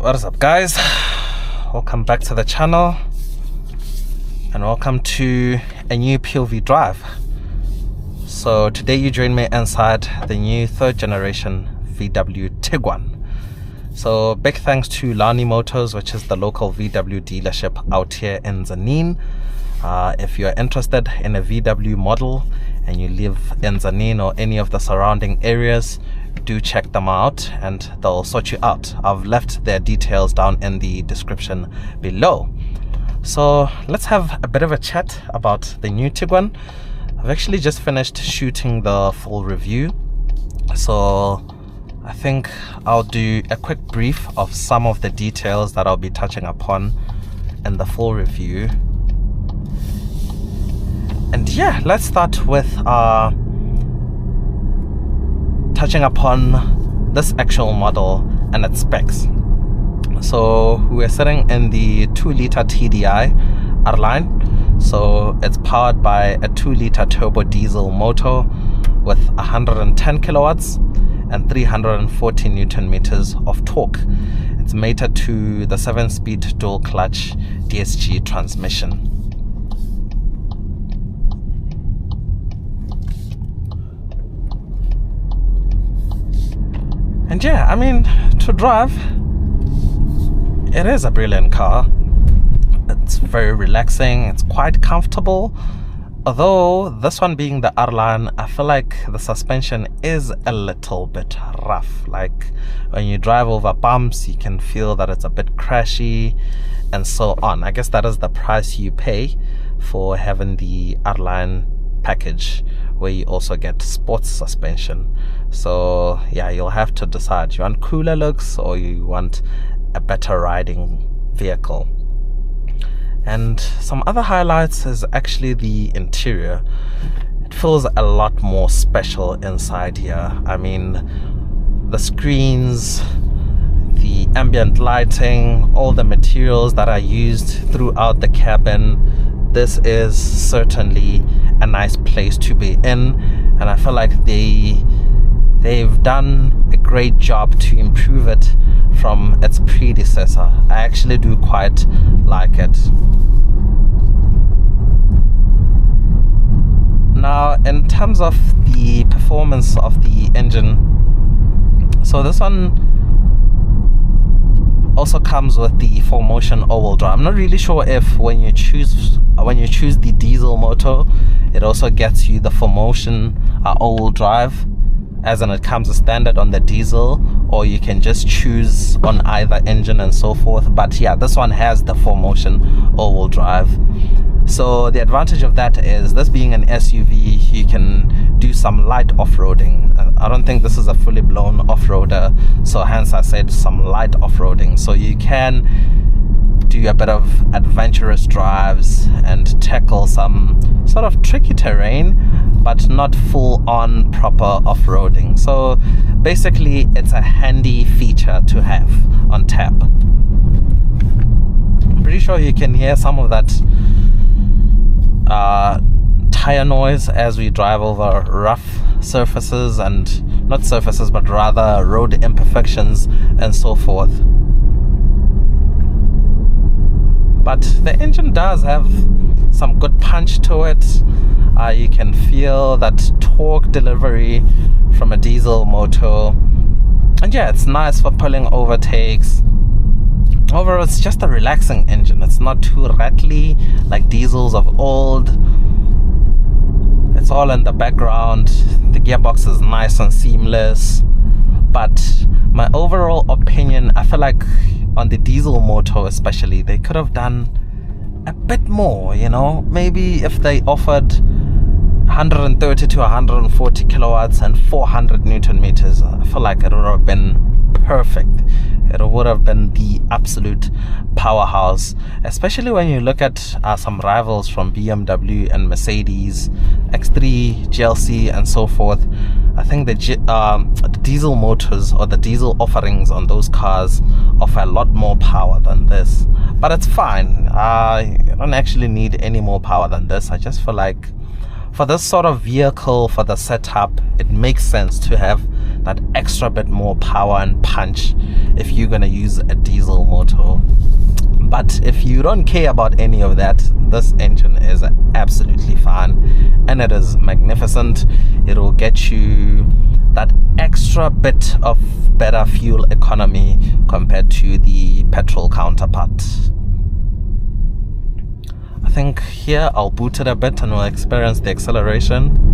What is up, guys? Welcome back to the channel and welcome to a new POV Drive. So today you join me inside the new third generation VW Tiguan. So big thanks to Lannie Motors, which is the local VW dealership out here in Tzaneen. If you're interested in a VW model and you live in Tzaneen or any of the surrounding areas, do check them out and they'll sort you out. I've left their details down in the description below. So let's have a bit of a chat about the new Tiguan. I've actually just finished shooting the full review, so I think I'll do a quick brief of some of the details that I'll be touching upon in the full review. And yeah, let's start with touching upon this actual model and its specs. So we're sitting in the 2-liter TDI R-Line. So it's powered by a 2-liter turbo diesel motor with 110 kilowatts and 340 newton meters of torque. It's mated to the 7-speed dual clutch DSG transmission. And yeah, I mean, to drive, it is a brilliant car. It's very relaxing, it's quite comfortable. Although this one being the R-Line, I feel like the suspension is a little bit rough. Like when you drive over bumps, you can feel that it's a bit crashy and so on. I guess that is the price you pay for having the R-Line package, where you also get sports suspension. So yeah, you'll have to decide, you want cooler looks or you want a better riding vehicle. And some other highlights is actually the interior. It feels a lot more special inside here. I mean, the screens, the ambient lighting, all the materials that are used throughout the cabin. This is certainly a nice place to be in, and I feel like they've done a great job to improve it from its predecessor. I actually do quite like it. Now, in terms of the performance of the engine, so this one also comes with the 4Motion all-wheel drive. I'm not really sure if when you choose the diesel motor, it also gets you the 4Motion all-wheel drive, as in it comes as standard on the diesel, or you can just choose on either engine and so forth. But yeah, this one has the 4Motion all-wheel drive. So the advantage of that is, this being an SUV, you can do some light off-roading. I don't think this is a fully blown off-roader, so hence I said some light off-roading. So you can do a bit of adventurous drives and tackle some sort of tricky terrain, but not full-on proper off-roading. So basically it's a handy feature to have on tap. I'm pretty sure you can hear some of that tire noise as we drive over rough surfaces, and not surfaces but rather road imperfections and so forth. But the engine does have some good punch to it. You can feel that torque delivery from a diesel motor, and yeah, it's nice for pulling overtakes. Overall, it's just a relaxing engine. It's not too rattly like diesels of old. It's all in the background. The gearbox is nice and seamless. But my overall opinion, I feel like on the diesel motor especially, they could have done a bit more, you know. Maybe if they offered 130 to 140 kilowatts and 400 newton meters, I feel like it would have been perfect. It would have been the absolute powerhouse, especially when you look at some rivals from BMW and Mercedes, X3, GLC and so forth. I think the diesel motors or the diesel offerings on those cars offer a lot more power than this, but it's fine. I don't actually need any more power than this. I just feel like for this sort of vehicle, for the setup, it makes sense to have that extra bit more power and punch if you're gonna use a diesel motor. But if you don't care about any of that, this engine is absolutely fine, and it is magnificent. It will get you that extra bit of better fuel economy compared to the petrol counterpart. I think here I'll boot it a bit and we'll experience the acceleration.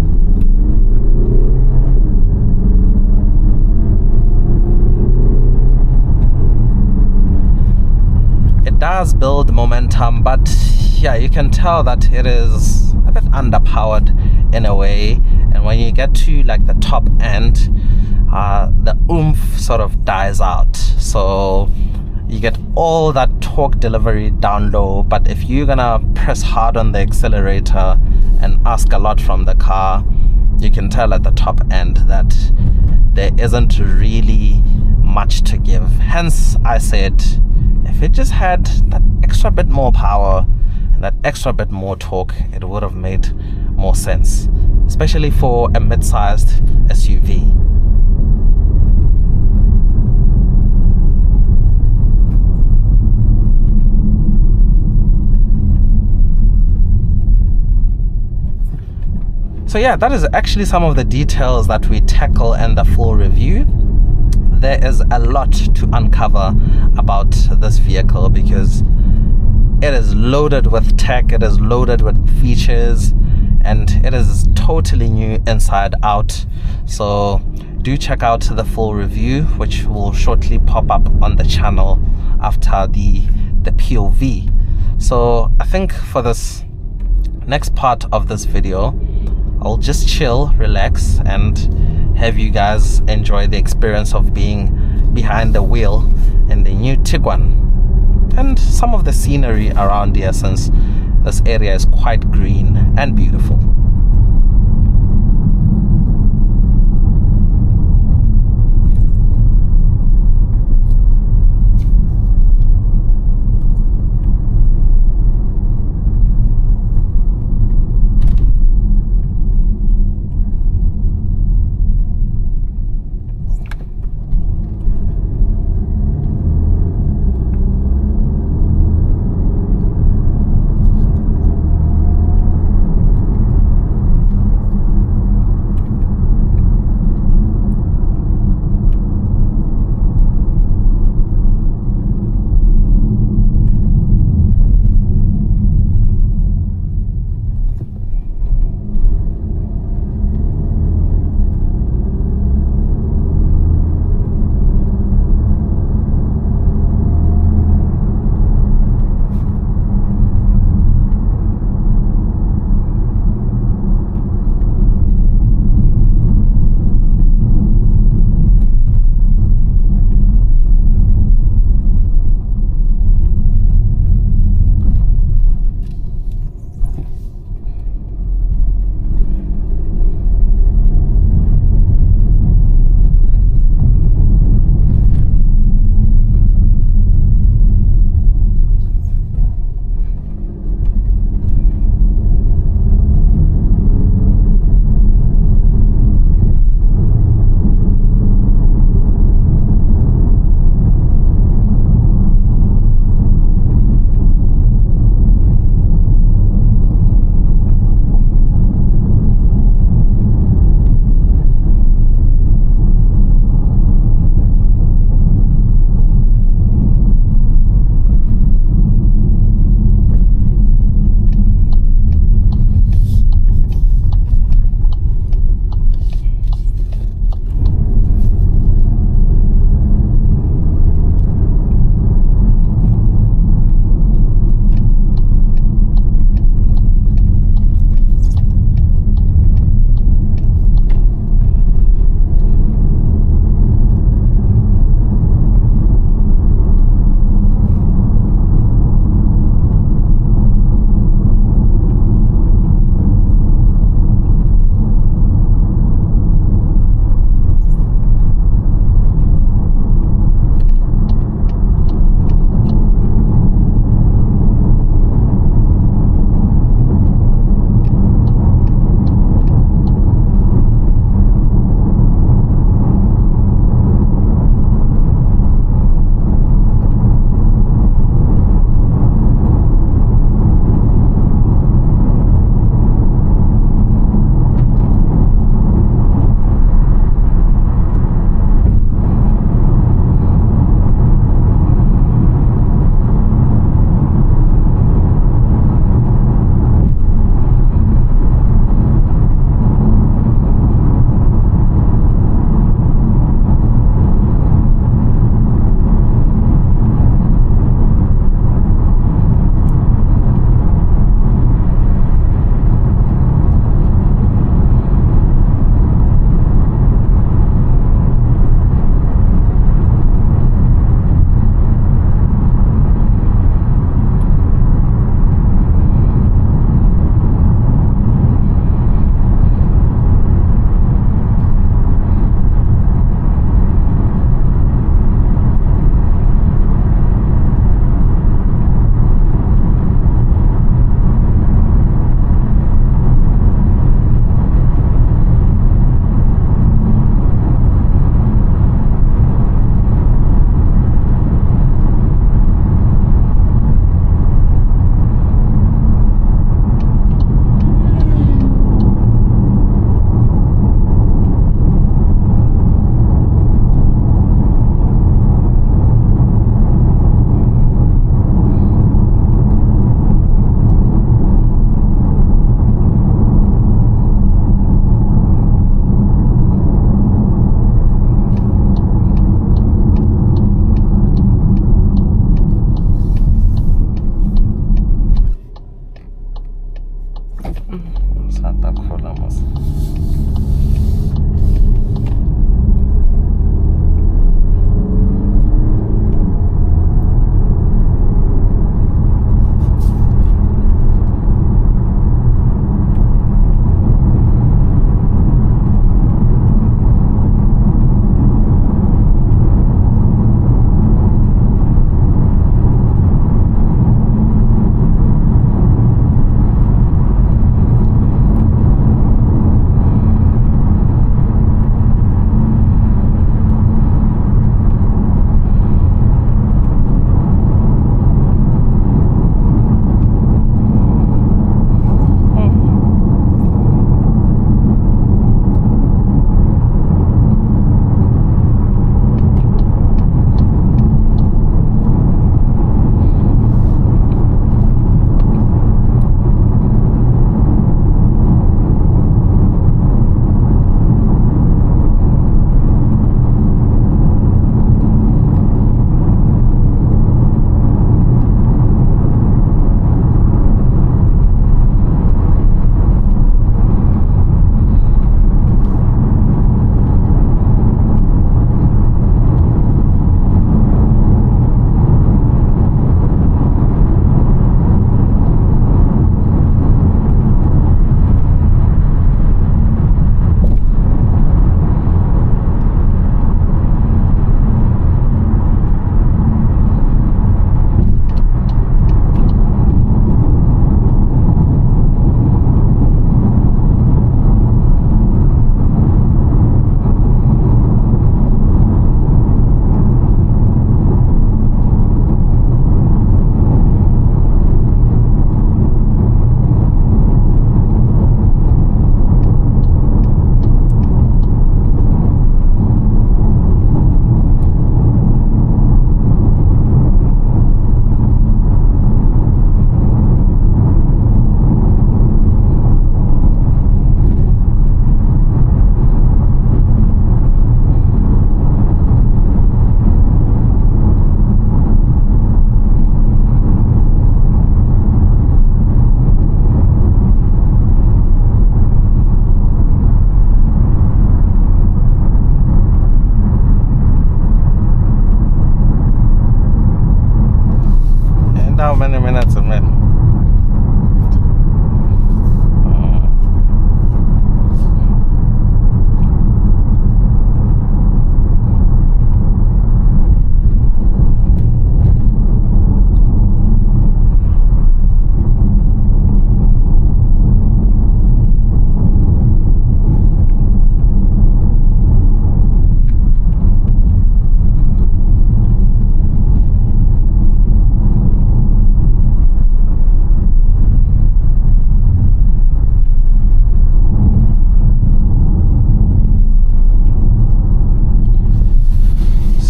It does build momentum, but yeah, you can tell that it is a bit underpowered in a way, and when you get to like the top end, the oomph sort of dies out, so you get all that torque delivery down low. But if you're gonna press hard on the accelerator and ask a lot from the car, you can tell at the top end that there isn't really much to give. Hence I said, if it just had that extra bit more power and that extra bit more torque, it would have made more sense, especially for a mid-sized SUV. So yeah, that is actually some of the details that we tackle in the full review. There is a lot to uncover about this vehicle because it is loaded with tech, it is loaded with features, and it is totally new inside out. So do check out the full review, which will shortly pop up on the channel after the POV. So I think for this next part of this video, I'll just chill, relax, and have you guys enjoy the experience of being behind the wheel in the new Tiguan and some of the scenery around here, since this area is quite green and beautiful.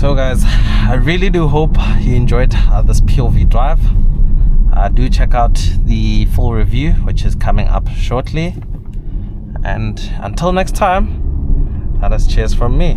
So guys, I really do hope you enjoyed this POV drive. Do check out the full review, which is coming up shortly. And until next time, that is cheers from me.